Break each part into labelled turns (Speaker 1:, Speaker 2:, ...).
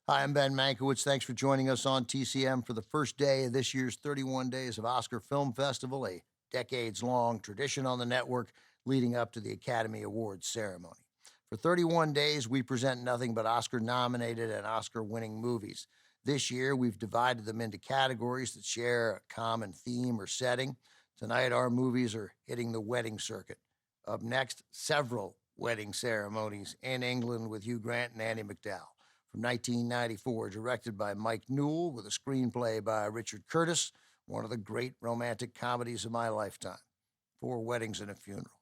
Speaker 1: Hi, I'm Ben Mankiewicz. Thanks for joining us on TCM for the first day of this year's 31 Days of Oscar Film Festival, a decades-long tradition on the network leading up to the Academy Awards ceremony. For 31 days, we present nothing but Oscar-nominated and Oscar-winning movies. This year, we've divided them into categories that share a common theme or setting. Tonight, our movies are hitting the wedding circuit. Up next, several wedding ceremonies in England with Hugh Grant and Andie MacDowell. From 1994, directed by Mike Newell with a screenplay by Richard Curtis, one of the great romantic comedies of my lifetime, 4 Weddings and a Funeral.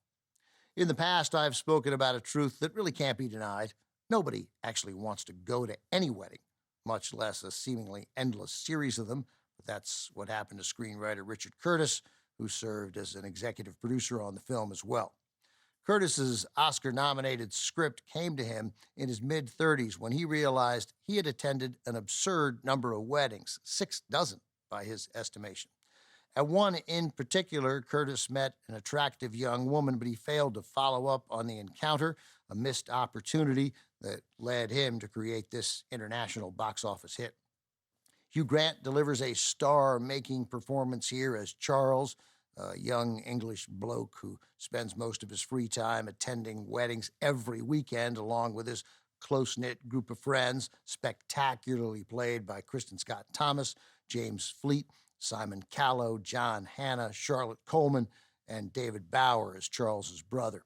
Speaker 1: In the past, I've spoken about a truth that really can't be denied. Nobody actually wants to go to any wedding, much less a seemingly endless series of them, but that's what happened to screenwriter Richard Curtis, who served as an executive producer on the film as well. Curtis's Oscar-nominated script came to him in his mid-30s when he realized he had attended an absurd number of weddings, 6 dozen by his estimation. At one in particular, Curtis met an attractive young woman, but he failed to follow up on the encounter, a missed opportunity that led him to create this international box office hit. Hugh Grant delivers a star-making performance here as Charles, a young English bloke who spends most of his free time attending weddings every weekend along with his close-knit group of friends, spectacularly played by Kristen Scott Thomas, James Fleet, Simon Callow, John Hannah, Charlotte Coleman, and David Bower as Charles's brother.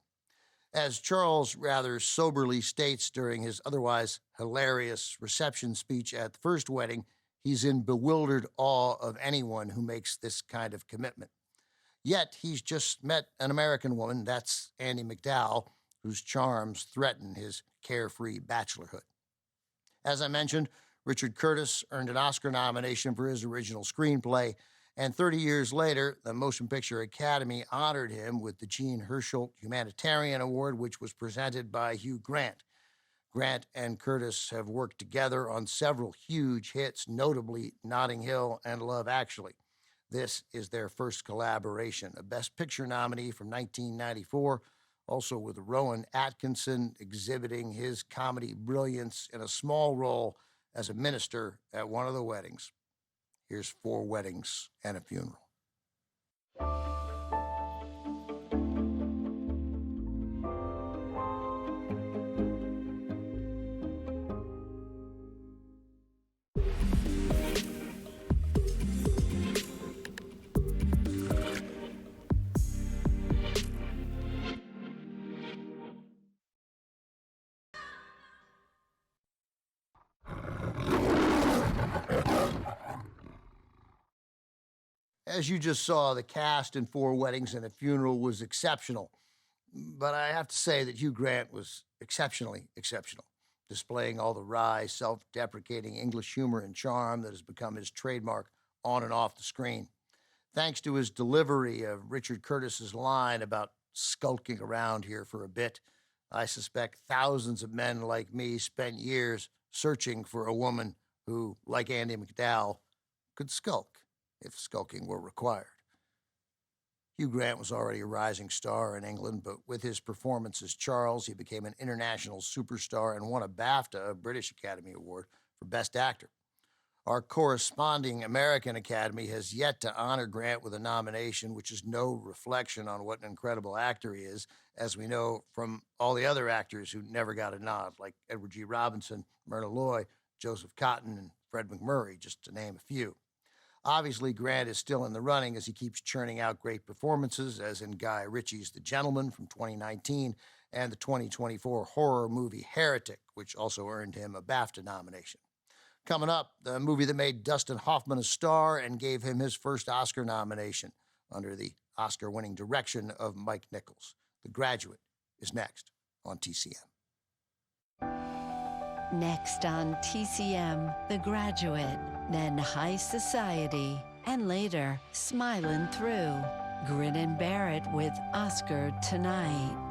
Speaker 1: As Charles rather soberly states during his otherwise hilarious reception speech at the first wedding, he's in bewildered awe of anyone who makes this kind of commitment. Yet he's just met an American woman, that's Andie MacDowell, whose charms threaten his carefree bachelorhood. As I mentioned, Richard Curtis earned an Oscar nomination for his original screenplay, and 30 years later, the Motion Picture Academy honored him with the Jean Hersholt Humanitarian Award, which was presented by Hugh Grant. Grant and Curtis have worked together on several huge hits, notably Notting Hill and Love Actually. This is their first collaboration, a Best Picture nominee from 1994, also with Rowan Atkinson exhibiting his comedy brilliance in a small role as a minister at one of the weddings. Here's 4 Weddings and a Funeral. As you just saw, the cast in 4 Weddings and a Funeral was exceptional. But I have to say that Hugh Grant was exceptionally exceptional, displaying all the wry, self-deprecating English humor and charm that has become his trademark on and off the screen. Thanks to his delivery of Richard Curtis's line about skulking around here for a bit, I suspect thousands of men like me spent years searching for a woman who, like Andie MacDowell, could skulk if skulking were required. Hugh Grant was already a rising star in England, but with his performance as Charles, he became an international superstar and won a BAFTA, a British Academy Award, for Best Actor. Our corresponding American Academy has yet to honor Grant with a nomination, which is no reflection on what an incredible actor he is, as we know from all the other actors who never got a nod, like Edward G. Robinson, Myrna Loy, Joseph Cotten, and Fred MacMurray, just to name a few. Obviously, Grant is still in the running as he keeps churning out great performances, as in Guy Ritchie's The Gentleman from 2019 and the 2024 horror movie Heretic, which also earned him a BAFTA nomination. Coming up, the movie that made Dustin Hoffman a star and gave him his first Oscar nomination under the Oscar-winning direction of Mike Nichols. The Graduate is next on TCM.
Speaker 2: Next on TCM, The Graduate, then High Society, and later Smilin' Through. Grin and Bear It with Oscar Tonight.